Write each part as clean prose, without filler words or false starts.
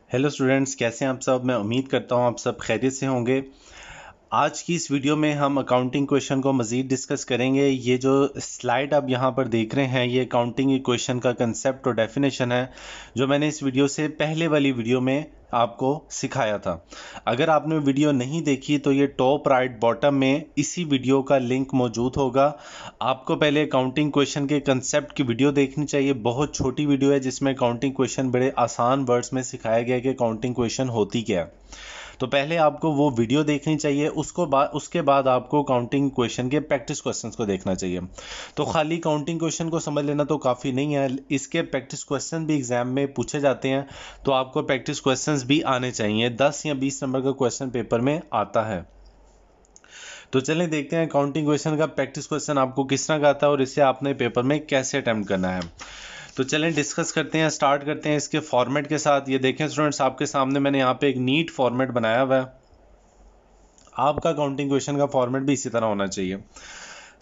Hello students, कैसे हैं आप सब। मैं उम्मीद करता हूं आप सब खैरियत से होंगे। आज की इस वीडियो में हम अकाउंटिंग क्वेश्चन को मज़ीद डिस्कस करेंगे। ये जो स्लाइड आप यहाँ पर देख रहे हैं ये अकाउंटिंग क्वेश्चन का कंसेप्ट और डेफिनेशन है जो मैंने इस वीडियो से पहले वाली वीडियो में आपको सिखाया था। अगर आपने वीडियो नहीं देखी तो ये टॉप राइट बॉटम में इसी वीडियो का लिंक मौजूद होगा। आपको पहले अकाउंटिंग क्वेश्चन के कंसेप्ट की वीडियो देखनी चाहिए। बहुत छोटी वीडियो है जिसमें अकाउंटिंग क्वेश्चन बड़े आसान वर्ड्स में सिखाया गया है कि अकाउंटिंग क्वेश्चन होती क्या है। तो पहले आपको वो वीडियो देखनी चाहिए, उसके बाद आपको काउंटिंग क्वेश्चन के प्रैक्टिस क्वेश्चंस को देखना चाहिए। तो खाली काउंटिंग क्वेश्चन को समझ लेना तो काफ़ी नहीं है, इसके प्रैक्टिस क्वेश्चन भी एग्जाम में पूछे जाते हैं। तो आपको प्रैक्टिस क्वेश्चंस भी आने चाहिए। 10 या 20 नंबर का क्वेश्चन पेपर में आता है। तो चलें देखते हैं काउंटिंग क्वेश्चन का प्रैक्टिस क्वेश्चन आपको किस तरह का आता है और इसे आपने पेपर में कैसे अटेम्प्ट करना है। तो चलें डिस्कस करते हैं, स्टार्ट करते हैं इसके फॉर्मेट के साथ। ये देखें स्टूडेंट्स, आपके सामने मैंने यहाँ पे एक नीट फॉर्मेट बनाया हुआ है। आपका काउंटिंग क्वेश्चन का फॉर्मेट भी इसी तरह होना चाहिए।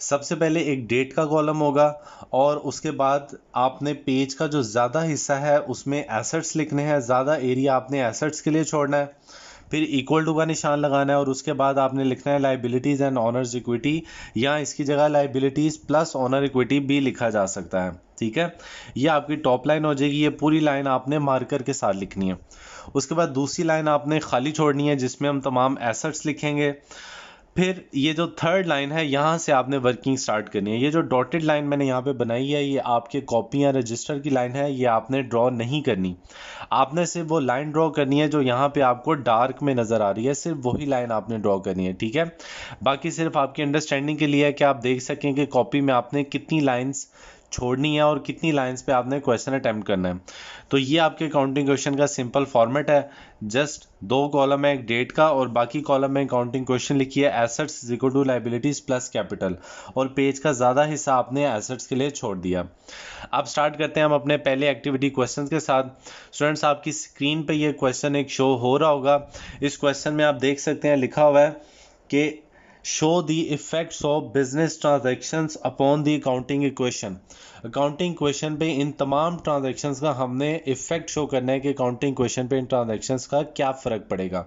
सबसे पहले एक डेट का कॉलम होगा और उसके बाद आपने पेज का जो ज़्यादा हिस्सा है उसमें एसेट्स लिखने हैं। ज़्यादा एरिया आपने एसेट्स के लिए छोड़ना है। फिर इक्वल टू का निशान लगाना है और उसके बाद आपने लिखना है लाइबिलिटीज़ एंड ऑनर्स इक्विटी, या इसकी जगह लाइबिलिटीज़ प्लस ऑनर इक्विटी भी लिखा जा सकता है। ठीक है, ये आपकी टॉप लाइन हो जाएगी। ये पूरी लाइन आपने मार्कर के साथ लिखनी है। उसके बाद दूसरी लाइन आपने खाली छोड़नी है जिसमें हम तमाम एसेट्स लिखेंगे। फिर ये जो थर्ड लाइन है यहाँ से आपने वर्किंग स्टार्ट करनी है। ये जो डॉटेड लाइन मैंने यहाँ पे बनाई है ये आपके कॉपी या रजिस्टर की लाइन है, ये आपने ड्रॉ नहीं करनी। आपने सिर्फ वो लाइन ड्रॉ करनी है जो यहाँ पे आपको डार्क में नज़र आ रही है, सिर्फ वही लाइन आपने ड्रॉ करनी है। ठीक है, बाकी सिर्फ आपकी अंडरस्टैंडिंग के लिए है कि आप देख सकें कि कॉपी में आपने कितनी लाइन्स छोड़नी है और कितनी लाइंस पे आपने क्वेश्चन अटेम्प्ट करना है। तो ये आपके काउंटिंग क्वेश्चन का सिंपल फॉर्मेट है। जस्ट 2 कॉलम है, एक डेट का और बाकी कॉलम में काउंटिंग क्वेश्चन लिखिए assets equal to liabilities plus capital, और पेज का ज़्यादा हिस्सा आपने एसेट्स के लिए छोड़ दिया। अब स्टार्ट करते हैं हम अपने पहले एक्टिविटी क्वेश्चन के साथ। स्टूडेंट्स, आपकी स्क्रीन पे ये क्वेश्चन एक शो हो रहा होगा। इस क्वेश्चन में आप देख सकते हैं लिखा हुआ है कि show the effects of business transactions upon the accounting equation. Accounting question पे इन तमाम ट्रांजैक्शंस का हमने इफेक्ट शो करना है कि अकाउंटिंग क्वेश्चन पे इन ट्रांजैक्शंस का क्या फ़र्क पड़ेगा।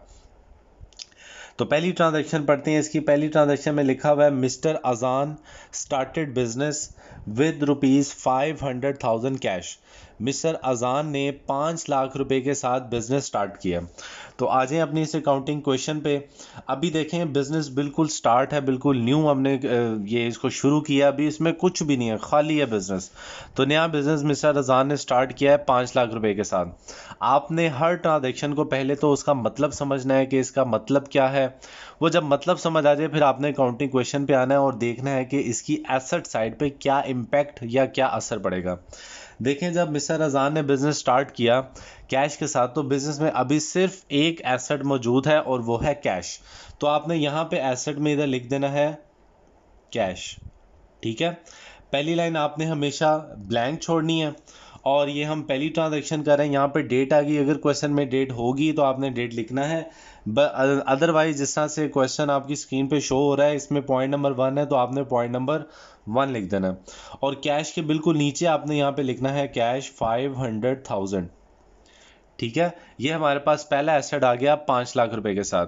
तो पहली ट्रांजैक्शन पढ़ते हैं। इसकी पहली ट्रांजैक्शन में लिखा हुआ है मिस्टर अजान started business with ₹500,000 cash. Mister अजान ने 5 लाख रुपए के साथ बिजनेस स्टार्ट किया। तो आ जाएं अपनी इस अकाउंटिंग क्वेश्चन पे। अभी देखें बिजनेस बिल्कुल स्टार्ट है, बिल्कुल न्यू हमने ये इसको शुरू किया। अभी इसमें कुछ भी नहीं है, खाली है बिजनेस। तो नया बिजनेस मिस्टर अजान ने स्टार्ट किया है 5 लाख रुपए के साथ। आपने हर ट्रांजैक्शन को पहले तो उसका मतलब समझना है कि इसका मतलब क्या है। वो जब मतलब समझ आ जाए फिर आपने काउंटिंग क्वेश्चन पे आना है और देखना है कि इसकी एसेट साइड पे क्या इम्पैक्ट या क्या असर पड़ेगा। देखें, जब मिस्टर अजान ने बिजनेस स्टार्ट किया कैश के साथ तो बिजनेस में अभी सिर्फ एक एसेट मौजूद है और वो है कैश। तो आपने यहाँ पे एसेट में इधर लिख देना है कैश। ठीक है, पहली लाइन आपने हमेशा ब्लैंक छोड़नी है और ये हम पहली ट्रांजैक्शन कर रहे हैं। यहाँ पे डेट आ गई, अगर क्वेश्चन में डेट होगी तो आपने डेट लिखना है। अदरवाइज जिस तरह से क्वेश्चन आपकी स्क्रीन पे शो हो रहा है इसमें पॉइंट नंबर 1 है तो आपने पॉइंट नंबर 1 लिख देना है। और कैश के बिल्कुल नीचे आपने यहाँ पे लिखना है कैश 500,000। ठीक है, ये हमारे पास पहला एसेट आ गया 5 लाख रुपए के साथ।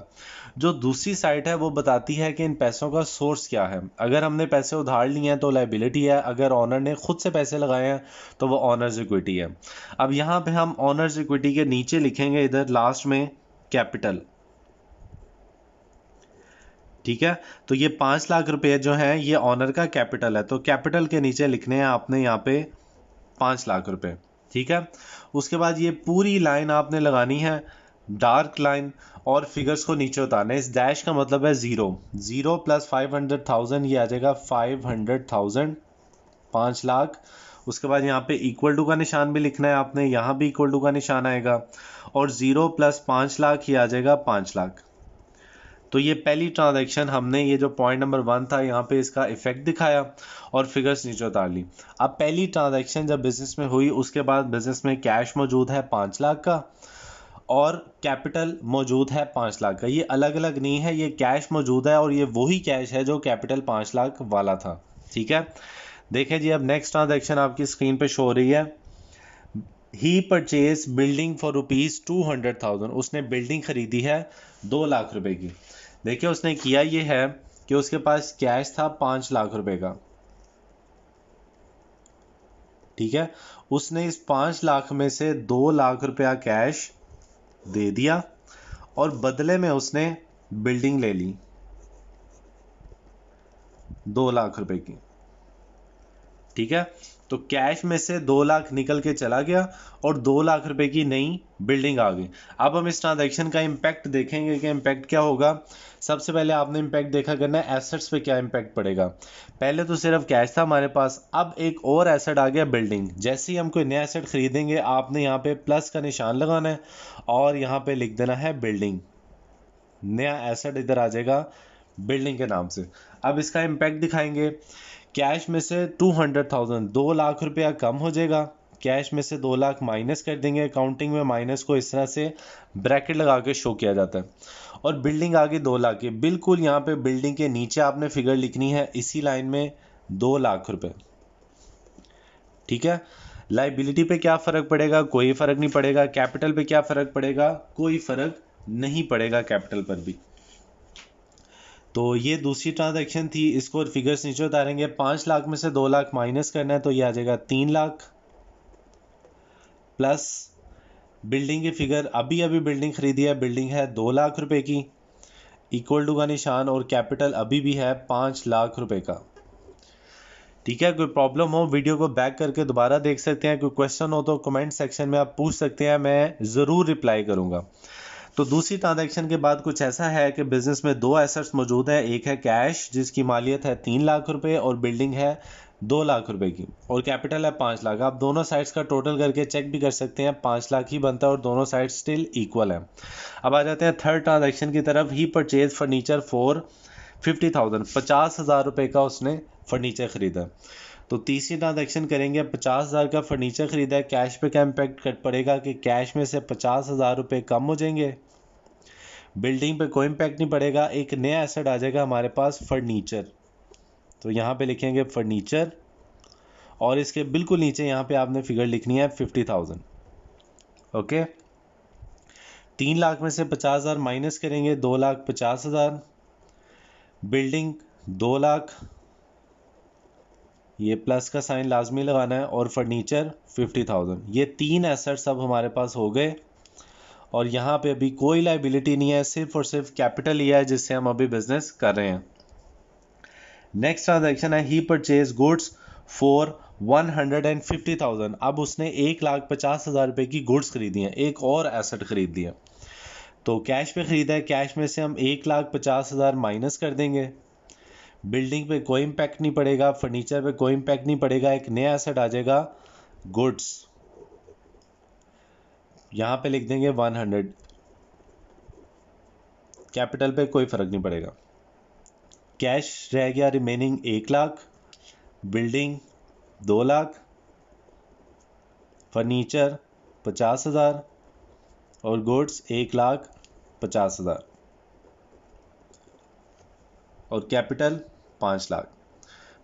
जो दूसरी साइड है वो बताती है कि इन पैसों का सोर्स क्या है। अगर हमने पैसे उधार लिए हैं तो लायबिलिटी है, अगर ऑनर ने खुद से पैसे लगाए हैं तो वो ऑनर्स इक्विटी है। अब यहाँ पे हम ऑनर्स इक्विटी के नीचे लिखेंगे इधर लास्ट में कैपिटल। ठीक है, तो ये 5 लाख रुपए जो है ये ऑनर का कैपिटल है, तो कैपिटल के नीचे लिखने हैं आपने यहाँ पे 5 लाख रुपए। ठीक है, उसके बाद ये पूरी लाइन आपने लगानी है डार्क लाइन और फिगर्स को नीचे उतारना है। इस डैश का मतलब है 0 प्लस 500,000 ये आ जाएगा 500,000, 5 लाख। उसके बाद यहाँ पे इक्वल टू का निशान भी लिखना है आपने, यहाँ भी इक्वल टू का निशान आएगा और 0 प्लस 5 लाख ये आ जाएगा 5 लाख। तो ये पहली ट्रांजैक्शन हमने ये जो पॉइंट नंबर 1 था यहाँ पे इसका इफेक्ट दिखाया और फिगर्स नीचे उतार ली। अब पहली ट्रांजैक्शन जब बिजनेस में हुई उसके बाद बिजनेस में कैश मौजूद है 5 लाख का और कैपिटल मौजूद है 5 लाख का। ये अलग अलग नहीं है, ये कैश मौजूद है और ये वही कैश है जो कैपिटल 5 लाख वाला था। ठीक है, देखें जी, अब नेक्स्ट ट्रांजैक्शन आपकी स्क्रीन पे शो हो रही है। ही परचेज बिल्डिंग फॉर ₹200,000, उसने बिल्डिंग खरीदी है 2 लाख रुपए की। देखिए उसने किया ये है कि उसके पास कैश था 5 लाख रुपए का, ठीक है। उसने इस 5 लाख में से 2 लाख रुपया कैश दे दिया और बदले में उसने बिल्डिंग ले ली 2 लाख रुपए की, ठीक है। तो कैश में से 2 लाख निकल के चला गया और 2 लाख रुपए की नई बिल्डिंग आ गई। अब हम इस ट्रांजैक्शन का इम्पैक्ट देखेंगे कि इम्पैक्ट क्या होगा। सबसे पहले आपने इम्पैक्ट देखा करना है एसेट्स पे क्या इम्पैक्ट पड़ेगा। पहले तो सिर्फ कैश था हमारे पास, अब एक और एसेट आ गया बिल्डिंग। जैसे ही हम कोई नया एसेट खरीदेंगे आपने यहाँ पे प्लस का निशान लगाना है और यहाँ पे लिख देना है बिल्डिंग। नया एसेट इधर आ जाएगा बिल्डिंग के नाम से। अब इसका इम्पैक्ट दिखाएंगे। कैश में से 200,000, 2 लाख रुपया कम हो जाएगा। कैश में से 2 लाख माइनस कर देंगे। अकाउंटिंग में माइनस को इस तरह से ब्रैकेट लगा के शो किया जाता है। और बिल्डिंग आ गई 2 लाख की। बिल्कुल यहाँ पे बिल्डिंग के नीचे आपने फिगर लिखनी है इसी लाइन में 2 लाख रुपए, ठीक है। लाइबिलिटी पे क्या फर्क पड़ेगा? कोई फर्क नहीं पड़ेगा। कैपिटल पे क्या फर्क पड़ेगा? कोई फर्क नहीं पड़ेगा कैपिटल पर भी। तो ये दूसरी ट्रांजैक्शन थी, इसको फिगर्स नीचे उतारेंगे। 5 लाख में से 2 लाख माइनस करना है तो ये आ जाएगा 3 लाख, प्लस बिल्डिंग की फिगर अभी अभी बिल्डिंग खरीदी है, बिल्डिंग है 2 लाख रुपए की, इक्वल टू का निशान, और कैपिटल अभी भी है 5 लाख रुपए का, ठीक है। कोई प्रॉब्लम हो वीडियो को बैक करके दोबारा देख सकते हैं। कोई क्वेश्चन हो तो कमेंट सेक्शन में आप पूछ सकते हैं, मैं ज़रूर रिप्लाई करूंगा। तो दूसरी ट्रांजैक्शन के बाद कुछ ऐसा है कि बिजनेस में 2 एसेट्स मौजूद हैं। एक है कैश जिसकी मालियत है 3 लाख रुपए और बिल्डिंग है 2 लाख रुपए की, और कैपिटल है 5 लाख। आप दोनों साइड्स का टोटल करके चेक भी कर सकते हैं, 5 लाख ही बनता है और दोनों साइड स्टिल इक्वल है। अब आ जाते हैं थर्ड ट्रांजैक्शन की तरफ। ही परचेज फर्नीचर फॉर 50,000, 50,000 रुपए का उसने फर्नीचर खरीदा। तो तीसरी ट्रांजैक्शन करेंगे। 50,000 का फर्नीचर खरीदा है। कैश पे क्या इम्पैक्ट पड़ेगा कि कैश में से 50,000 रुपये कम हो जाएंगे। बिल्डिंग पे कोई इम्पैक्ट नहीं पड़ेगा। एक नया एसेट आ जाएगा हमारे पास फर्नीचर, तो यहाँ पे लिखेंगे फर्नीचर और इसके बिल्कुल नीचे यहाँ पे आपने फिगर लिखनी है 50,000, ओके। 3 लाख में से 50,000 माइनस करेंगे, 2,50,000। बिल्डिंग 2 लाख, ये प्लस का साइन लाजमी लगाना है, और फर्नीचर 50,000। ये 3 एसेट्स अब हमारे पास हो गए और यहाँ पे अभी कोई लाइबिलिटी नहीं है, सिर्फ और सिर्फ कैपिटल लिया है जिससे हम अभी बिजनेस कर रहे हैं। नेक्स्ट ट्रांजैक्शन है ही परचेज गुड्स फॉर 150,000। अब उसने 1,50,000 रुपए की गुड्स खरीदी हैं, एक और एसेट खरीद लिया। तो कैश पे खरीदा है, कैश में से हम 1,50,000 माइनस कर देंगे। बिल्डिंग पे कोई इम्पैक्ट नहीं पड़ेगा, फर्नीचर पे कोई इम्पैक्ट नहीं पड़ेगा। एक नया एसेट आ जाएगा गुड्स, यहाँ पे लिख देंगे 100। कैपिटल पे कोई फर्क नहीं पड़ेगा। कैश रह गया remaining 1 lakh, building 2 lakh, furniture 50,000 और गुड्स 1,50,000 और कैपिटल 5 लाख।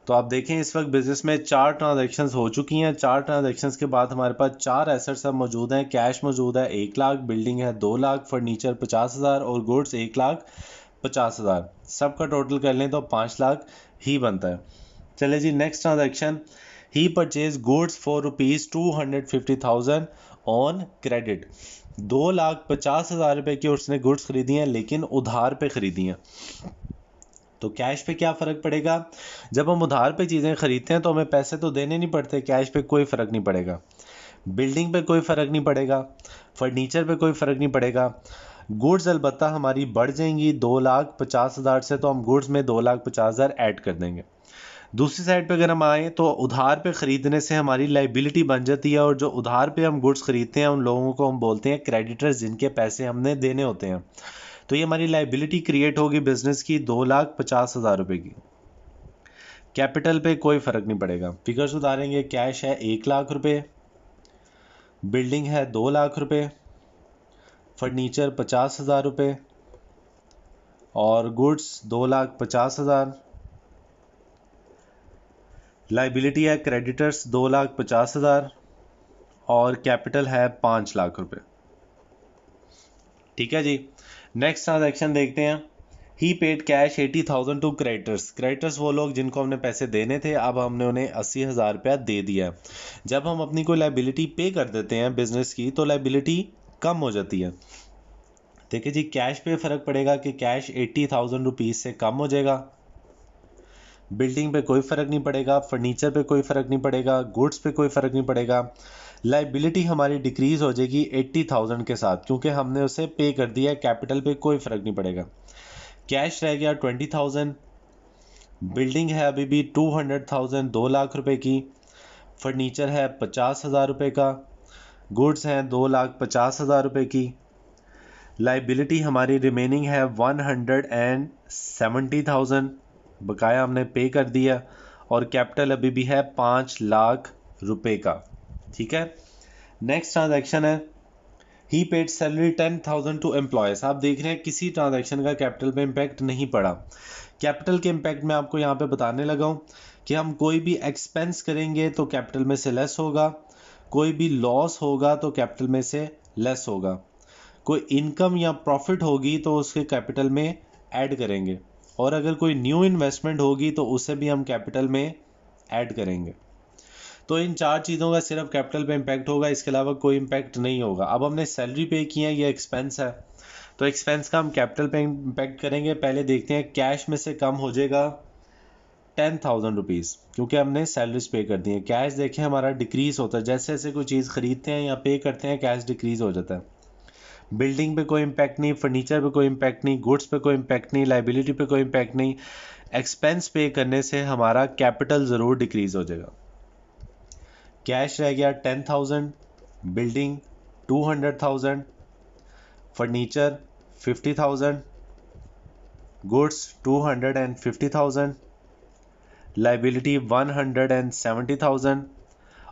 तो आप देखें इस वक्त बिजनेस में 4 ट्रांजैक्शंस हो चुकी हैं। 4 ट्रांजैक्शंस के बाद हमारे पास 4 एसेट्स अब मौजूद हैं। कैश मौजूद है 1 लाख, बिल्डिंग है 2 लाख, फर्नीचर 50,000 और गुड्स 1,50,000। सबका टोटल कर लें तो 5 लाख ही बनता है। चले जी next transaction. He purchase goods for ₹250,000 on credit. 2,50,000 रुपए की उसने गुड्स खरीदी हैं लेकिन उधार पे खरीदी हैं। तो कैश पे क्या फ़र्क पड़ेगा? जब हम उधार पे चीज़ें खरीदते हैं तो हमें पैसे तो देने नहीं पड़ते, कैश पे कोई फ़र्क नहीं पड़ेगा। बिल्डिंग पे कोई फ़र्क नहीं पड़ेगा, फर्नीचर पे कोई फ़र्क नहीं पड़ेगा। गुड्स अलबत्ता हमारी बढ़ जाएंगी 2,50,000 से, तो हम गुड्स में 2,50,000 ऐड कर देंगे। दूसरी साइड पे अगर हम आए तो उधार पे ख़रीदने से हमारी लाइबिलिटी बन जाती है, और जो उधार पे हम गुड्स खरीदते हैं उन लोगों को हम बोलते हैं क्रेडिटर्स, जिनके पैसे हमने देने होते हैं। तो ये हमारी लाइबिलिटी क्रिएट होगी बिजनेस की 2,50,000 रुपए की। कैपिटल पे कोई फर्क नहीं पड़ेगा। फिगर्स उतारेंगे। कैश है 1 लाख रुपए, बिल्डिंग है 2 लाख रुपए, फर्नीचर 50,000 रुपए और गुड्स 2,50,000। लाइबिलिटी है क्रेडिटर्स 2,50,000 और कैपिटल है 5 लाख रुपए। ठीक है जी। नेक्स्ट ट्रांजैक्शन देखते हैं। He paid cash 80,000 to creditors. Creditors वो लोग जिनको हमने पैसे देने थे, अब हमने उन्हें 80,000 रुपया दे दिया। जब हम अपनी कोई लाइबिलिटी पे कर देते हैं बिजनेस की, तो लाइबिलिटी कम हो जाती है। देखिए जी, कैश पे फ़र्क पड़ेगा कि कैश 80,000 रुपीज़ से कम हो जाएगा। बिल्डिंग पे कोई फ़र्क नहीं पड़ेगा, फर्नीचर पे कोई फ़र्क नहीं पड़ेगा, गुड्स पे कोई फ़र्क नहीं पड़ेगा। लाइबिलिटी हमारी डिक्रीज़ हो जाएगी 80,000 के साथ, क्योंकि हमने उसे पे कर दिया है। कैपिटल पे कोई फ़र्क नहीं पड़ेगा। कैश रह गया 20,000। बिल्डिंग है अभी भी 200,000, 2 लाख रुपए की। फर्नीचर है 50,000 रुपये का। गुड्स हैं 2,50,000 रुपये की। लाइबिलिटी हमारी रिमेनिंग है 170,000, बकाया हमने पे कर दिया। और कैपिटल अभी भी है 5 लाख रुपए का। ठीक है। नेक्स्ट ट्रांजैक्शन है ही पेड सैलरी 10,000 टू एम्प्लॉयज़। आप देख रहे हैं किसी ट्रांजैक्शन का कैपिटल पे इम्पैक्ट नहीं पड़ा। कैपिटल के इम्पैक्ट मैं आपको यहाँ पे बताने लगा हूँ कि हम कोई भी एक्सपेंस करेंगे तो कैपिटल में से लेस होगा, कोई भी लॉस होगा तो कैपिटल में से लेस होगा, कोई इनकम या प्रॉफिट होगी तो उसके कैपिटल में ऐड करेंगे, और अगर कोई न्यू इन्वेस्टमेंट होगी तो उसे भी हम कैपिटल में ऐड करेंगे। तो इन 4 चीज़ों का सिर्फ कैपिटल पे इम्पैक्ट होगा, इसके अलावा कोई इम्पैक्ट नहीं होगा। अब हमने सैलरी पे की है, ये एक्सपेंस है, तो एक्सपेंस का हम कैपिटल पे इम्पैक्ट करेंगे। पहले देखते हैं, कैश में से कम हो जाएगा 10,000 रुपीज़, क्योंकि हमने सैलरीज पे कर दी है। कैश देखें हमारा डिक्रीज होता है, जैसे जैसे कोई चीज़ खरीदते हैं या पे करते हैं कैश डिक्रीज हो जाता है। बिल्डिंग पे कोई इम्पैक्ट नहीं, फर्नीचर पे कोई इम्पैक्ट नहीं, गुड्स पे कोई इम्पैक्ट नहीं, लाइबिलिटी पे कोई इम्पैक्ट नहीं। एक्सपेंस पे करने से हमारा कैपिटल ज़रूर डिक्रीज हो जाएगा। कैश रह गया 10,000, बिल्डिंग 200,000, फर्नीचर 50,000, गुड्स 250,000, लाइबिलिटी 170,000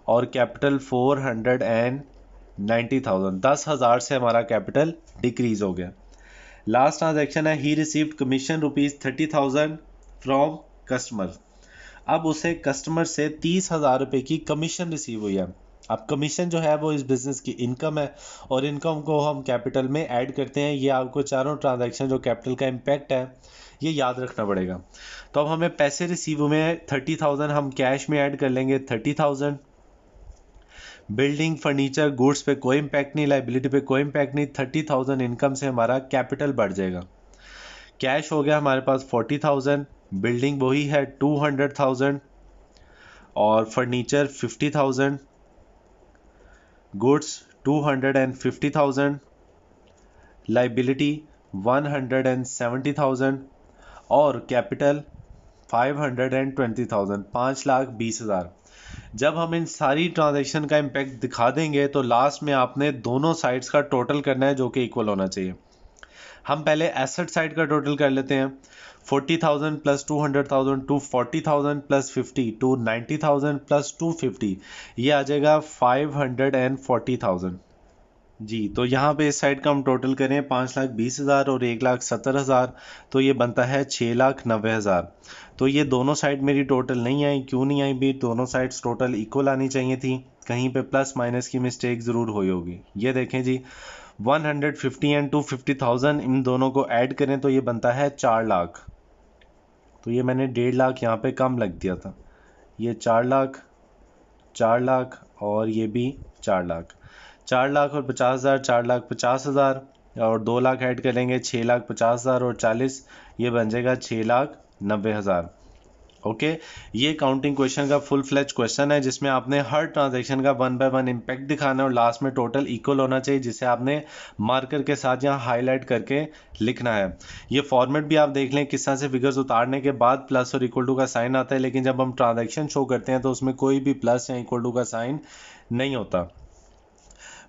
और कैपिटल 490,000। 10,000 से हमारा कैपिटल डिक्रीज हो गया। लास्ट ट्रांजैक्शन है he received commission ₹30,000 from customer. अब उसे कस्टमर से 30,000 रुपये की कमीशन रिसीव हुई है। अब कमीशन जो है वो इस बिज़नेस की इनकम है, और इनकम को हम कैपिटल में ऐड करते हैं। ये आपको चारों ट्रांजैक्शन जो कैपिटल का इम्पैक्ट है ये याद रखना पड़ेगा। तो अब हमें पैसे रिसीव हुए हैं 30,000, हम कैश में ऐड कर लेंगे 30,000। बिल्डिंग, फर्नीचर, गुड्स पे कोई इम्पैक्ट नहीं, लाइबिलिटी पे कोई इम्पैक्ट नहीं। 30,000 इनकम से हमारा कैपिटल बढ़ जाएगा। कैश हो गया हमारे पास 40,000, बिल्डिंग वही है 200,000 और फर्नीचर 50,000, गुड्स 250,000, लाइबिलिटी 170,000 और कैपिटल 520,000, 5,20,000। जब हम इन सारी ट्रांजैक्शन का इम्पैक्ट दिखा देंगे तो लास्ट में आपने दोनों साइड्स का टोटल करना है, जो कि इक्वल होना चाहिए। हम पहले एसेट साइड का टोटल कर लेते हैं। 40,000 plus 200,000 to 40,000 plus 50 to 90,000 plus 250, ये आ जाएगा 540,000 जी। तो यहाँ पे इस साइड का हम टोटल करें 5,20,000 और 1,70,000, तो ये बनता है 6,90,000। तो ये दोनों साइड मेरी टोटल नहीं आई। क्यों नहीं आई भी? दोनों साइड्स टोटल इक्वल आनी चाहिए थी, कहीं पे प्लस माइनस की मिस्टेक ज़रूर हुई होगी। ये देखें जी, 150 एंड 250,000 इन दोनों को ऐड करें तो ये बनता है 4 लाख। तो ये मैंने 1.5 लाख यहाँ पे कम लग दिया था। ये 4 लाख, 4 लाख और ये भी 4 लाख। 4 लाख और 50,000, 4,50,000 और 2 लाख ऐड करेंगे 6,50,000 और 40, ये बन जाएगा 6,90,000। ओके, ये काउंटिंग क्वेश्चन का फुल फ्लेज क्वेश्चन है, जिसमें आपने हर ट्रांजैक्शन का 1 बाय 1 इम्पैक्ट दिखाना है और लास्ट में टोटल इक्वल होना चाहिए, जिसे आपने मार्कर के साथ यहाँ हाईलाइट करके लिखना है। ये फॉर्मेट भी आप देख लें, किस तरह से फिगर्स उतारने के बाद प्लस और इक्वल टू का साइन आता है, लेकिन जब हम ट्रांजैक्शन शो करते हैं तो उसमें कोई भी प्लस या इक्वल टू का साइन नहीं होता।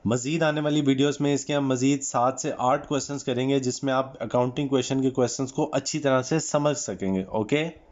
मज़ीद आने वाली वीडियोस में इसके हम मज़ीद 7 से 8 क्वेश्चंस करेंगे, जिसमें आप अकाउंटिंग क्वेश्चन के क्वेश्चंस को अच्छी तरह से समझ सकेंगे। ओके।